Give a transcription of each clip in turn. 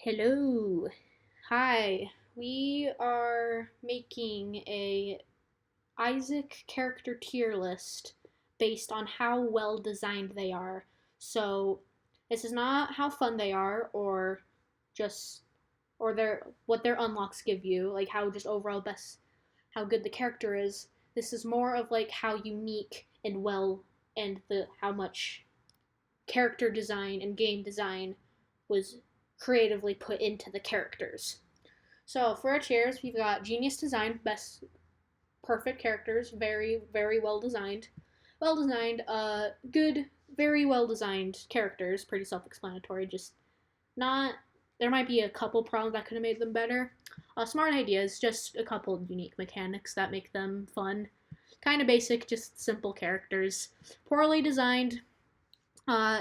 Hello. Hi. We are making a Isaac character tier list based on how well designed they are. So, this is not how fun they are just or their unlocks give you, like how just overall best how good the character is. This is more of like how unique and well and the how much character design and game design was creatively put into the characters. So for our chairs, we've got genius design, best perfect characters, very well designed, good, very well designed characters, pretty self-explanatory. Just not there might be a couple problems that could have made them better. Smart ideas, just a couple unique mechanics that make them fun. Kind of basic, just simple characters. Poorly designed,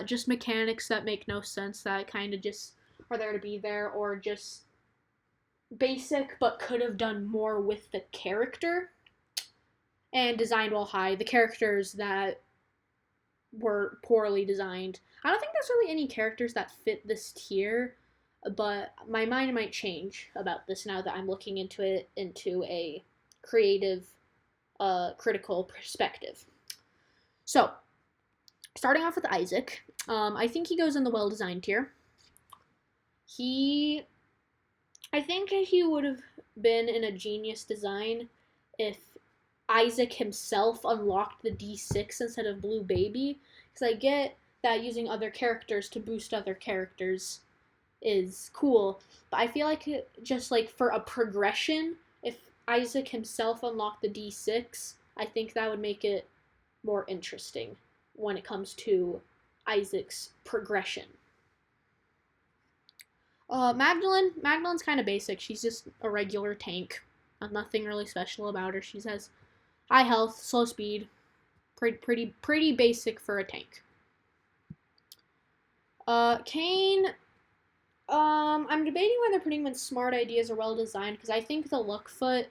just mechanics that make no sense that kind of just are there to be there, or just basic but could have done more with the character. And designed while high, the characters that were poorly designed. I don't think there's really any characters that fit this tier, but my mind might change about this now that I'm looking into it into a creative, critical perspective. So, starting off with Isaac, I think he goes in the well designed tier. He, I think he would have been in a genius design if Isaac himself unlocked the D6 instead of Blue Baby. Because I get that using other characters to boost other characters is cool, but I feel like just like for a progression, if Isaac himself unlocked the D6, I think that would make it more interesting when it comes to Isaac's progression. Magdalen's kind of basic. She's just a regular tank. Nothing really special about her. She has high health, slow speed, pretty basic for a tank. Kain. I'm debating whether putting him in smart ideas or well designed because I think the luck foot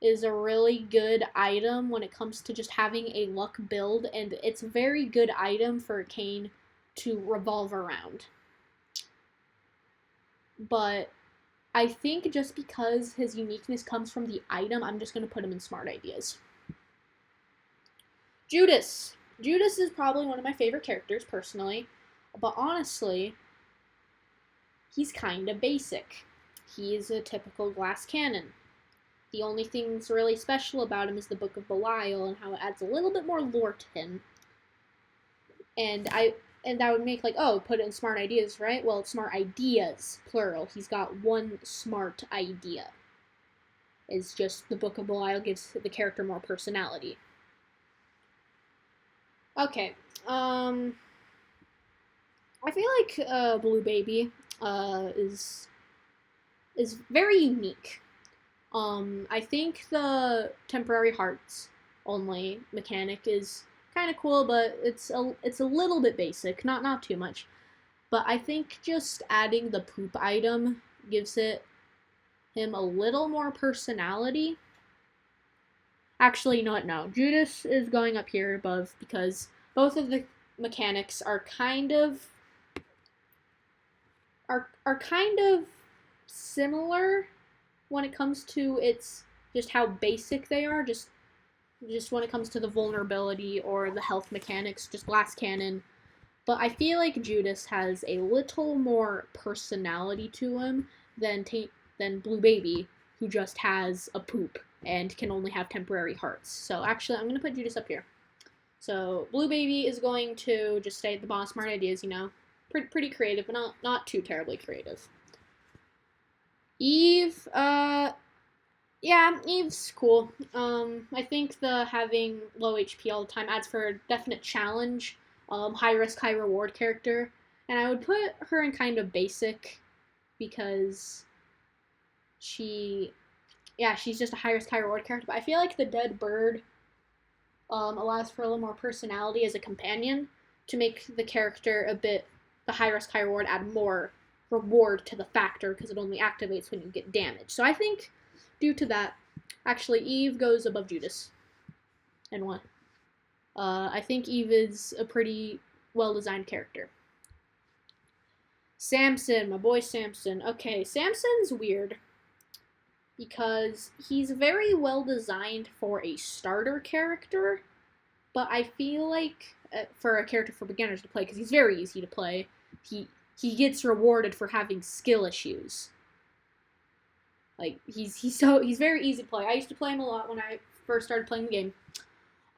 is a really good item when it comes to just having a luck build, and it's a very good item for Kain to revolve around. But I think just because his uniqueness comes from the item, I'm just going to put him in smart ideas. Judas. Judas is probably one of my favorite characters, personally. But honestly, he's kind of basic. He's a typical glass cannon. The only thing that's really special about him is the Book of Belial and how it adds a little bit more lore to him. And that would make like, oh, put it in smart ideas, right? Well, it's smart ideas, plural. He's got one smart idea. It's just the Book of Belial gives the character more personality. Okay. I feel like Blue Baby is very unique. I think the temporary hearts only mechanic is kind of cool, but it's a little bit basic, not too much. But I think just adding the poop item gives him a little more personality. Actually, you know what? No, Judas is going up here above because both of the mechanics are kind of similar when it comes to its just how basic they are. Just when it comes to the vulnerability or the health mechanics, just glass cannon. But I feel like Judas has a little more personality to him than Blue Baby, who just has a poop and can only have temporary hearts. So actually, I'm gonna put Judas up here. So Blue Baby is going to just stay at the bottom. Smart ideas, pretty creative, but not too terribly creative. Eve, yeah, Eve's cool. I think the having low HP all the time adds for a definite challenge. High risk, high reward character, and I would put her in kind of basic because she's just a high risk, high reward character. But I feel like the dead bird allows for a little more personality as a companion to make the character the high risk, high reward add more reward to the factor because it only activates when you get damage. So I think due to that, actually Eve goes above Judas. And what? I think Eve is a pretty well designed character. Samson, my boy Samson. Okay, Samson's weird because he's very well designed for a starter character, but I feel like for a character for beginners to play, because he's very easy to play, he gets rewarded for having skill issues. Like he's very easy to play. I used to play him a lot when I first started playing the game.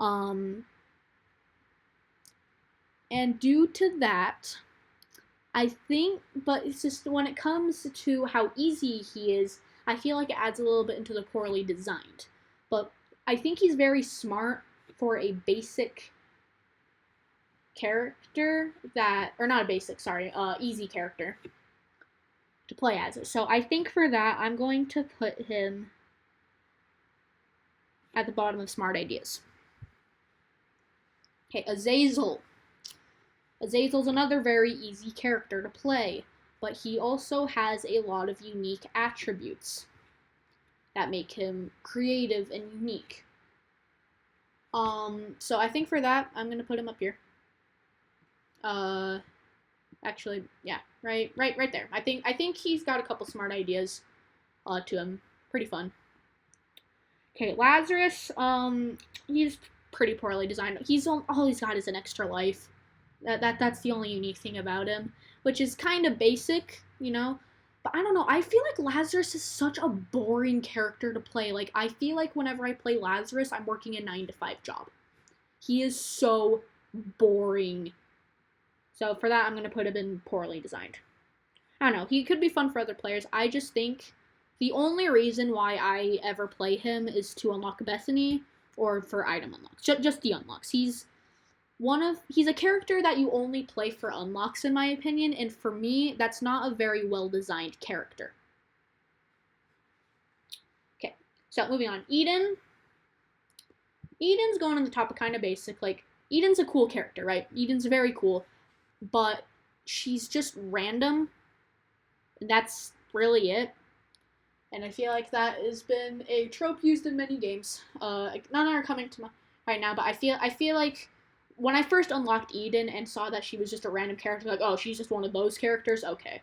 Um, and due to that, I think, but it's just when it comes to how easy he is, I feel like it adds a little bit into the poorly designed. But I think he's very smart for a basic character that, or not a basic, sorry, easy character to play as. So I think for that, I'm going to put him at the bottom of smart ideas. Okay, Azazel. Azazel's another very easy character to play, but he also has a lot of unique attributes that make him creative and unique. So I think for that, I'm gonna put him up here. Actually, yeah, right there. I think he's got a couple smart ideas, to him. Pretty fun. Okay, Lazarus. He's pretty poorly designed. All he's got is an extra life. That's the only unique thing about him, which is kind of basic, you know. But I don't know. I feel like Lazarus is such a boring character to play. Like I feel like whenever I play Lazarus, I'm working a 9-to-5 job. He is so boring. So for that, I'm gonna put him in poorly designed. I don't know. He could be fun for other players. I just think the only reason why I ever play him is to unlock Bethany or for item unlocks. Just the unlocks. He's a character that you only play for unlocks in my opinion, and for me that's not a very well designed character. Okay, so moving on. Eden's going on the top of kind of basic. Like Eden's a cool character, right? Eden's very cool, but she's just random. That's really it. And I feel like that has been a trope used in many games. None are coming to mind right now, but I feel like when I first unlocked Eden and saw that she was just a random character, like, oh, she's just one of those characters, okay.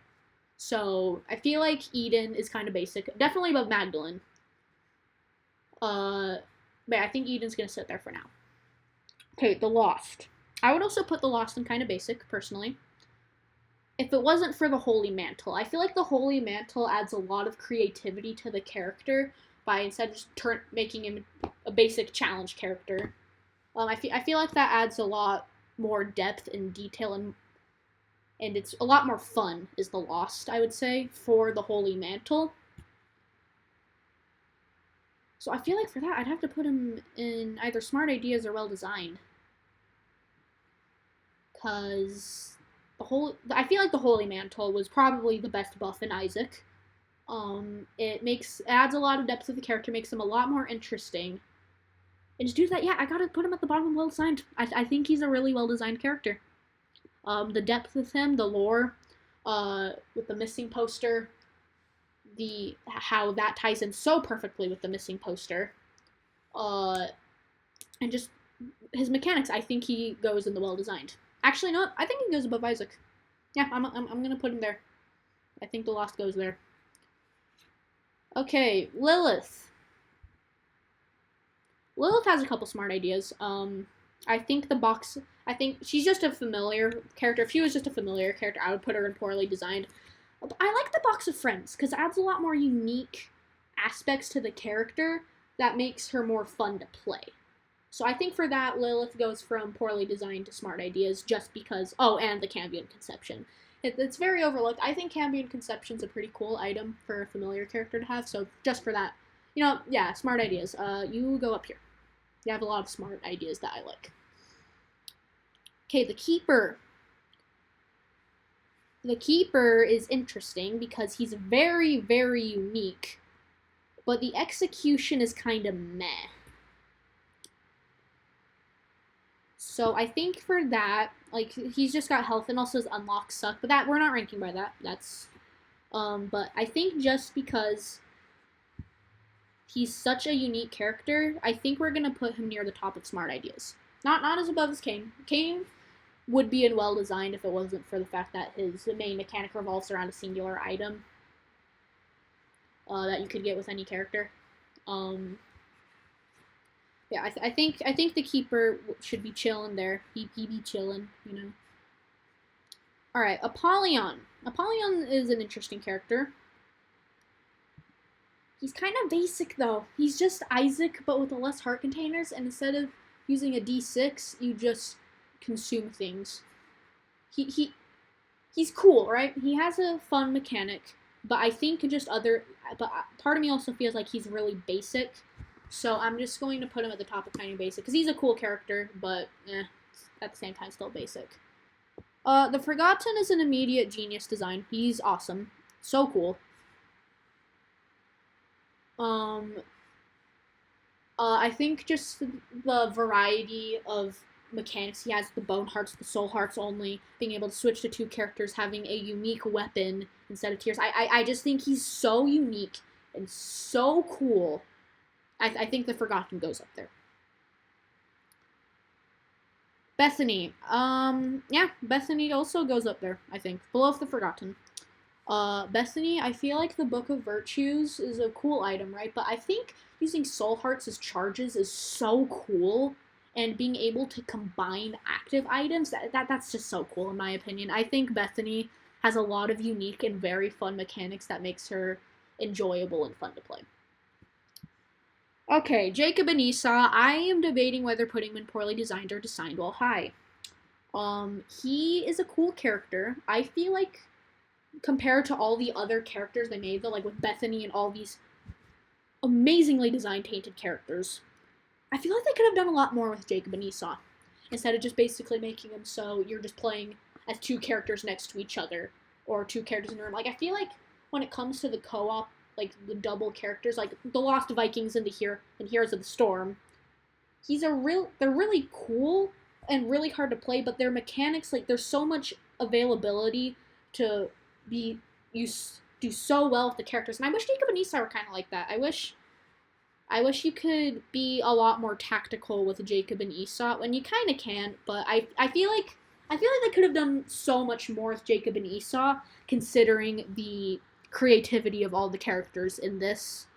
So, I feel like Eden is kind of basic. Definitely above Magdalene. But I think Eden's gonna sit there for now. Okay, the Lost. I would also put the Lost in kind of basic, personally. If it wasn't for the Holy Mantle. I feel like the Holy Mantle adds a lot of creativity to the character by instead of just making him a basic challenge character. I feel like that adds a lot more depth and detail, and it's a lot more fun, is the Lost, I would say, for the Holy Mantle. So I feel like for that, I'd have to put him in either smart ideas or well designed. Because I feel like the Holy Mantle was probably the best buff in Isaac. It adds a lot of depth to the character, makes him a lot more interesting. And just due to that, yeah, I gotta put him at the bottom of well designed. I think he's a really well designed character. The depth with him, the lore, with the missing poster, how that ties in so perfectly with the missing poster, and just his mechanics. I think he goes in the well designed. Actually, no, I think he goes above Isaac. Yeah, I'm gonna put him there. I think the Lost goes there. Okay, Lilith. Lilith has a couple smart ideas. I think she's just a familiar character. If she was just a familiar character, I would put her in poorly designed. But I like the Box of Friends because it adds a lot more unique aspects to the character that makes her more fun to play. So I think for that, Lilith goes from poorly designed to smart ideas just because, and the Cambion Conception. It's very overlooked. I think Cambion Conception's a pretty cool item for a familiar character to have, so just for that, yeah, smart ideas. You go up here. You have a lot of smart ideas that I like. Okay, the Keeper. The Keeper is interesting because he's very, very unique, but the execution is kind of meh. So I think for that, like, he's just got health, and also his unlocks suck, but that we're not ranking by that. That's but I think just because he's such a unique character, I think we're gonna put him near the top of smart ideas. Not as above as Cain. Cain would be and well designed if it wasn't for the fact that his main mechanic revolves around a singular item that you could get with any character. Um, yeah, I think the keeper should be chilling there. He be chilling, you know. All right, Apollyon. Apollyon is an interesting character. He's kind of basic though. He's just Isaac, but with less heart containers, and instead of using a D6, you just consume things. He's cool, right? He has a fun mechanic, but I think just other. But part of me also feels like he's really basic, so I'm just going to put him at the top of kind of basic because he's a cool character, but at the same time still basic. The Forgotten is an immediate genius design. He's awesome, so cool. I think just the variety of mechanics he has, the bone hearts, the soul hearts only, being able to switch to two characters, having a unique weapon instead of tears. I just think he's so unique and so cool. I think the Forgotten goes up there. Bethany. Yeah, Bethany also goes up there, I think. Below the Forgotten. Bethany, I feel like the Book of Virtues is a cool item, right? But I think using soul hearts as charges is so cool, and being able to combine active items, that's just so cool in my opinion. I think Bethany has a lot of unique and very fun mechanics that makes her enjoyable and fun to play. Okay, Jacob and Esau, I am debating whether putting him in poorly designed or designed well high. He is a cool character. I feel like compared to all the other characters they made, though, like with Bethany and all these amazingly designed tainted characters, I feel like they could have done a lot more with Jacob and Esau instead of just basically making them so you're just playing as two characters next to each other or two characters in a room. Like, I feel like when it comes to the co-op, like the double characters, like the Lost Vikings and Heroes of the Storm, they're really cool and really hard to play, but their mechanics, like, there's so much availability to do so well with the characters, and I wish Jacob and Esau were kind of like that. I wish you could be a lot more tactical with Jacob and Esau, and you kind of can, but I feel like they could have done so much more with Jacob and Esau, considering the creativity of all the characters in this.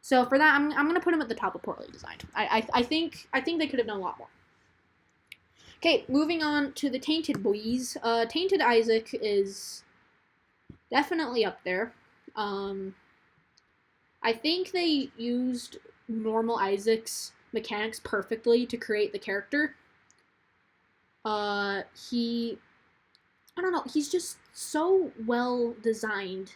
So for that, I'm gonna put him at the top of poorly designed. I think they could have done a lot more. Okay, moving on to the Tainted Boys. Tainted Isaac is definitely up there. I think they used normal Isaac's mechanics perfectly to create the character. I don't know, he's just so well designed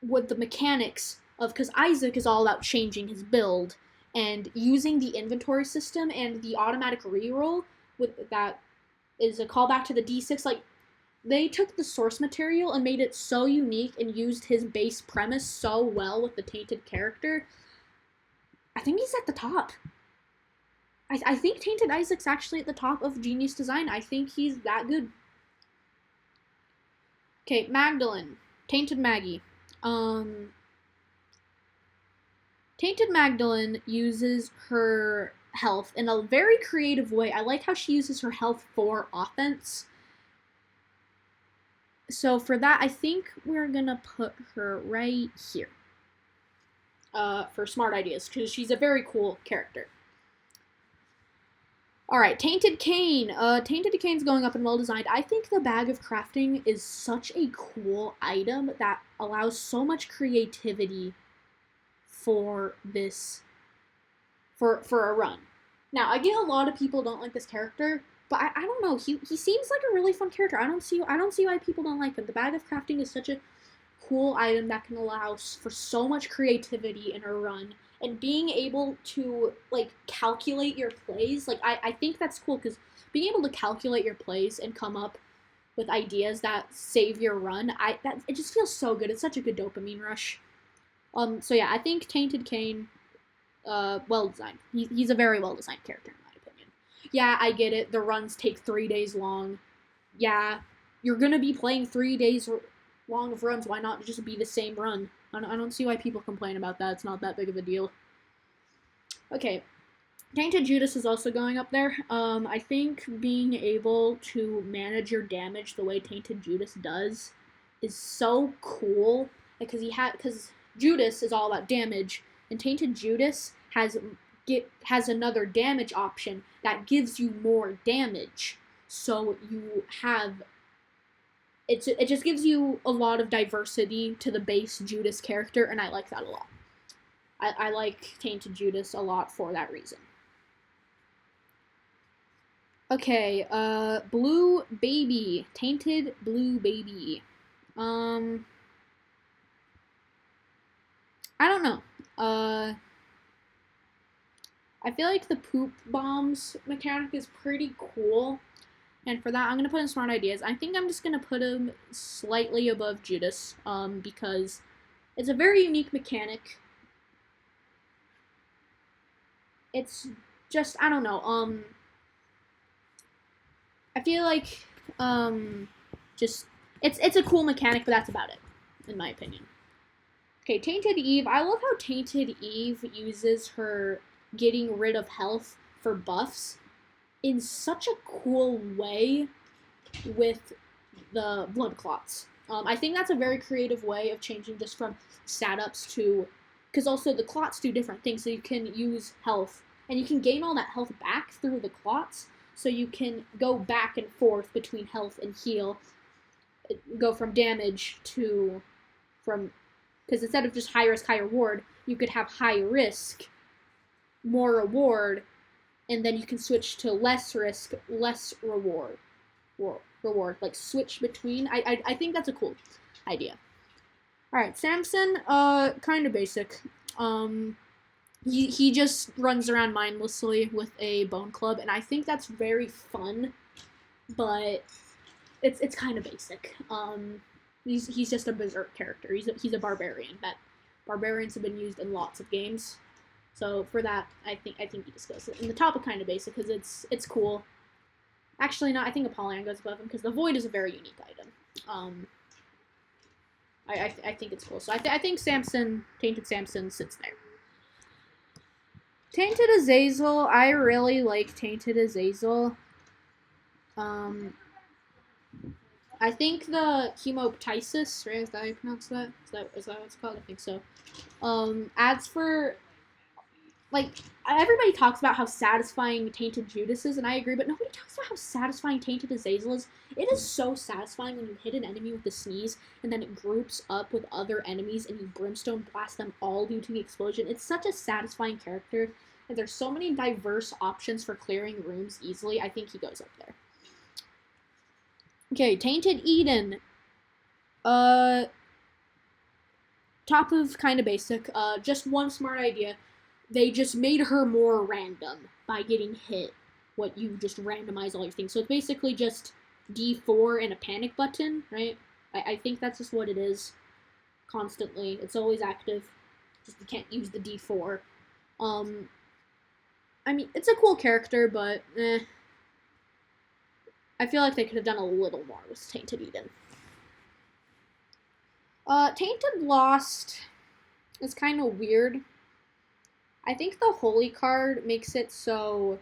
with the mechanics of, because Isaac is all about changing his build and using the inventory system and the automatic reroll with that is a callback to the D6. Like, they took the source material and made it so unique and used his base premise so well with the tainted character. I think he's at the top. I think Tainted Isaac's actually at the top of Genius Design. I think he's that good. Okay, Magdalene. Tainted Maggie. Tainted Magdalene uses her health in a very creative way. I like how she uses her health for offense. So for that, I think we're gonna put her right here. For smart ideas, because she's a very cool character. Alright, Tainted Cain. Tainted Cain's going up and well designed. I think the Bag of Crafting is such a cool item that allows so much creativity for this, for a run. Now, I get a lot of people don't like this character, but I don't know. He seems like a really fun character. I don't see why people don't like him. The Bag of Crafting is such a cool item that can allow for so much creativity in a run, and being able to, like, calculate your plays, like, I think that's cool, because being able to calculate your plays and come up with ideas that save your run, it just feels so good. It's such a good dopamine rush. So yeah, I think Tainted Cain, well designed. He's a very well designed character in my opinion. Yeah, I get it. The runs take 3 days long. Yeah, you're gonna be playing 3 days long of runs. Why not just be the same run? I don't see why people complain about that. It's not that big of a deal. Okay, Tainted Judas is also going up there. I think being able to manage your damage the way Tainted Judas does is so cool because Judas is all about damage, and Tainted Judas has another damage option that gives you more damage. So you have it just gives you a lot of diversity to the base Judas character, and I like that a lot. I like Tainted Judas a lot for that reason. Okay, Blue Baby. Tainted Blue Baby. I don't know. I feel like the poop bombs mechanic is pretty cool. And for that, I'm gonna put in Smart Ideas. I think I'm just gonna put him slightly above Judas, because it's a very unique mechanic. It's just I don't know. I feel like just it's a cool mechanic, but that's about it, in my opinion. Okay, Tainted Eve. I love how Tainted Eve uses her getting rid of health for buffs in such a cool way with the blood clots. I think that's a very creative way of changing just from stat ups to, because also the clots do different things. So you can use health, and you can gain all that health back through the clots. So you can go back and forth between health and heal, go from damage to from, because instead of just high risk, high reward, you could have high risk, more reward, and then you can switch to less risk, less reward. Like switch between. I think that's a cool idea. Alright, Samson, kind of basic. He just runs around mindlessly with a bone club, and I think that's very fun, but it's kind of basic. He's just a berserk character. He's a barbarian. Barbarians have been used in lots of games. So for that, I think he just goes in the top of kind of basic because it's cool. Actually, no, I think Apollyon goes above him because the Void is a very unique item. I think it's cool. So I think Tainted Samson sits there. Tainted Azazel, I really like Tainted Azazel. I think the Hemoptysis, right? Is that how you pronounce that? Is that what it's called? I think so. Adds for, like, everybody talks about how satisfying Tainted Judas is, and I agree, but nobody talks about how satisfying Tainted Azazel is. It is so satisfying when you hit an enemy with a sneeze, and then it groups up with other enemies, and you brimstone blast them all due to the explosion. It's such a satisfying character, and there's so many diverse options for clearing rooms easily. I think he goes up there. Okay, Tainted Eden. Top of kind of basic. Just one smart idea. They just made her more random by getting hit. What you just randomize all your things. So it's basically just D4 and a panic button, right? I think that's just what it is. Constantly. It's always active. Just you can't use the D4. I mean, it's a cool character, but I feel like they could have done a little more with Tainted Eden. Tainted Lost is kind of weird. I think the Holy card makes it so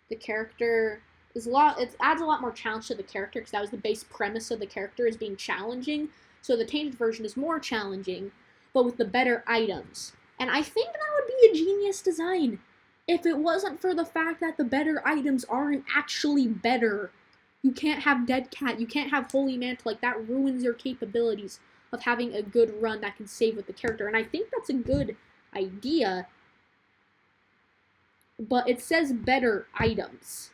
the character is it adds a lot more challenge to the character because that was the base premise of the character is being challenging. So the Tainted version is more challenging, but with the better items. And I think that would be a genius design if it wasn't for the fact that the better items aren't actually better. You can't have Dead Cat, you can't have Holy Mantle, like that ruins your capabilities of having a good run that can save with the character. And I think that's a good idea, but it says better items.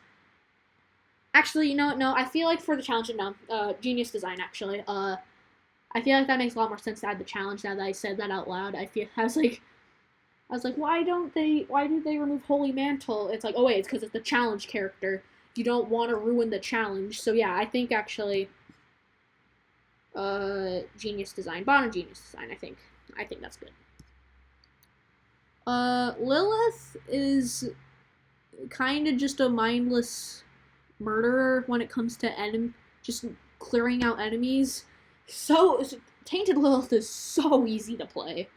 Actually, no, I feel like for the challenge, no, genius design, actually. I feel like that makes a lot more sense to add the challenge now that I said that out loud. I was like, why did they remove Holy Mantle? It's like, oh wait, it's because it's the challenge character. You don't want to ruin the challenge. So yeah, I think actually, genius design, bottom genius design, I think that's good. Lilith is kind of just a mindless murderer when it comes to just clearing out enemies. So Tainted Lilith is so easy to play.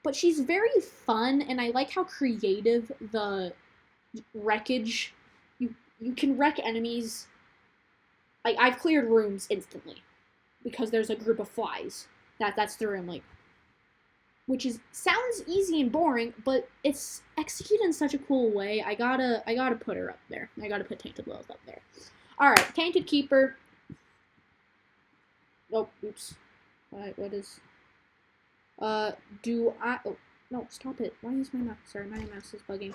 but she's very fun, and I like how creative the wreckage. You can wreck enemies. Like, I've cleared rooms instantly because there's a group of flies. That's the room, like, which is sounds easy and boring, but it's executed in such a cool way. I gotta put her up there. I gotta put Tainted Lilith up there. All right, Tainted Keeper. Oh, oops. What is? Do I? Oh, no, stop it. Why is my mouse? Sorry, my mouse is bugging.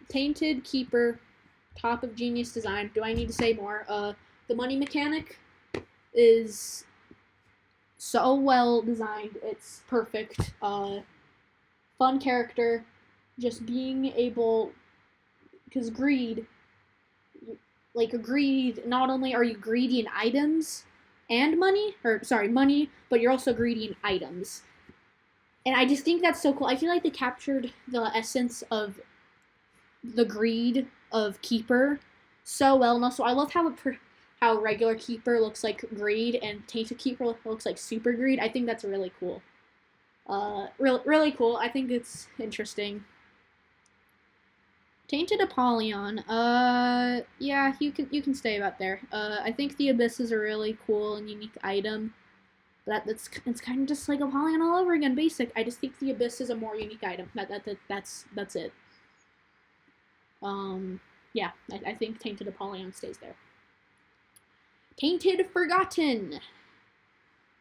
Tainted Keeper, top of genius design. Do I need to say more? The money mechanic is so well designed. It's perfect. Fun character. Just being able, because greed, not only are you greedy in items and money, but you're also greedy in items. And I just think that's so cool. I feel like they captured the essence of the greed of Keeper so well. And also, I love how regular Keeper looks like greed and Tainted Keeper looks like super greed. I think that's really cool. Really cool. I think it's interesting. Tainted Apollyon. Yeah, you can stay about there. I think the Abyss is a really cool and unique item. It's kind of just like Apollyon all over again, basic. I just think the Abyss is a more unique item. That's it. Yeah, I think Tainted Apollyon stays there. Tainted Forgotten.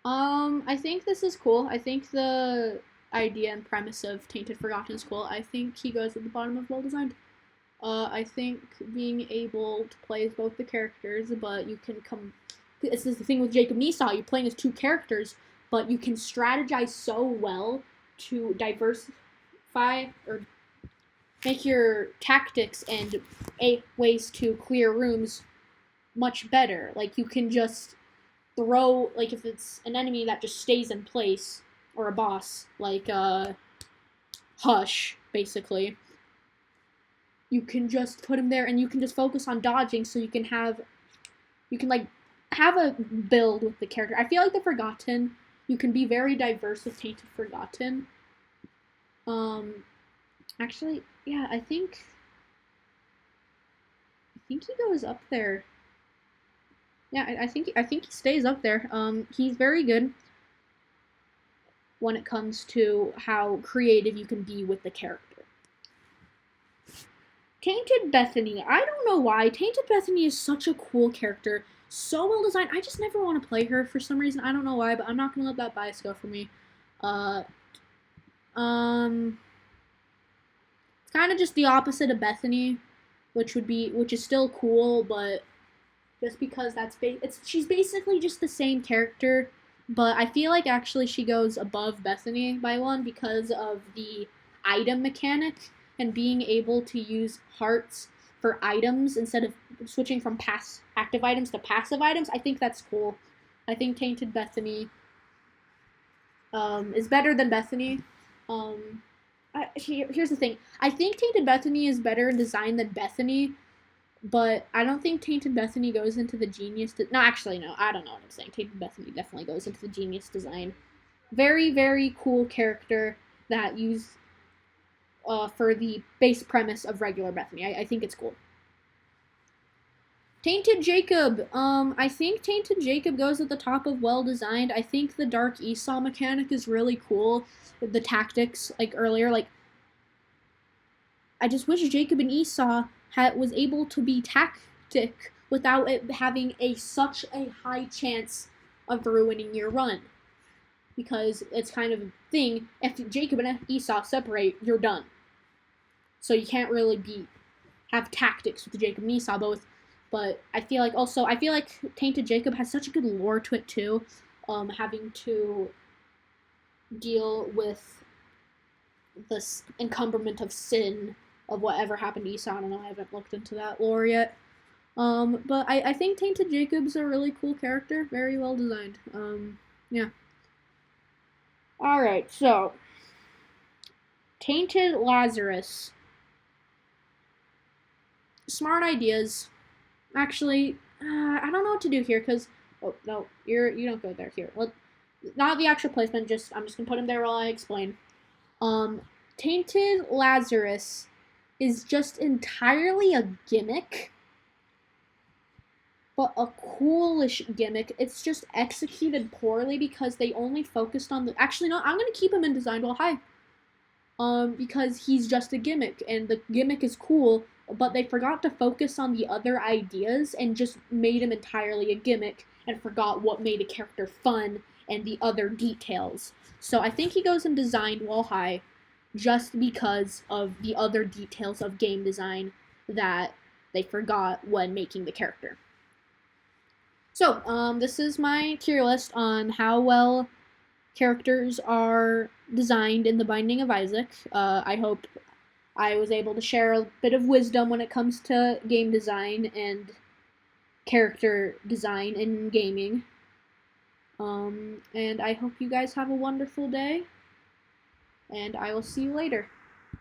I think this is cool. I think the idea and premise of Tainted Forgotten is cool. I think he goes at the bottom of well designed. I think being able to play as both the characters, but you can this is the thing with Jacob Nisau, you're playing as two characters, but you can strategize so well to diversify or make your tactics and ways to clear rooms much better. Like, you can just throw, like, if it's an enemy that just stays in place, or a boss, like, Hush, basically, you can just put him there, and you can just focus on dodging, so you can have a build with the character. I feel like the Forgotten, you can be very diverse with Tainted Forgotten. Actually, yeah, I think he goes up there. Yeah, I think he stays up there. He's very good when it comes to how creative you can be with the character. Tainted Bethany. I don't know why. Tainted Bethany is such a cool character. So well designed. I just never want to play her for some reason. I don't know why, but I'm not going to let that bias go for me. It's kind of just the opposite of Bethany, which is still cool, but just because she's basically just the same character, but I feel like actually she goes above Bethany by one because of the item mechanic and being able to use hearts for items instead of switching from active items to passive items. I think that's cool. I think Tainted Bethany is better than Bethany. Here's the thing. I think Tainted Bethany is better in design than Bethany, but I don't think Tainted Bethany goes into the genius. No, actually, no. I don't know what I'm saying. Tainted Bethany definitely goes into the genius design. Very, very cool character that used for the base premise of regular Bethany. I think it's cool. Tainted Jacob. I think Tainted Jacob goes at the top of well designed. I think the Dark Esau mechanic is really cool. The tactics, like earlier, like I just wish Jacob and Esau was able to be tactic without it having such a high chance of ruining your run. Because it's kind of a thing, if Jacob and Esau separate, you're done. So you can't really have tactics with Jacob and Esau both. But I feel like Tainted Jacob has such a good lore to it too. Having to deal with this encumberment of sin of whatever happened to Esau. I don't know, I haven't looked into that lore yet. But I think Tainted Jacob's a really cool character. Very well designed. Yeah. Alright, so Tainted Lazarus. Smart ideas. Actually, I don't know what to do here, because Oh no, you don't go there. Here, well, not the actual placement. Just I'm just gonna put him there while I explain. Um, Tainted Lazarus is just entirely a gimmick, but a coolish gimmick. It's just executed poorly because they only focused on the. Actually, no, I'm gonna keep him in Designed While High. Because he's just a gimmick, and the gimmick is cool, but they forgot to focus on the other ideas and just made him entirely a gimmick and forgot what made a character fun and the other details. So I think he goes in Designed While High just because of the other details of game design that they forgot when making the character. So, this is my tier list on how well characters are designed in The Binding of Isaac. I hope I was able to share a bit of wisdom when it comes to game design and character design in gaming. And I hope you guys have a wonderful day, and I will see you later.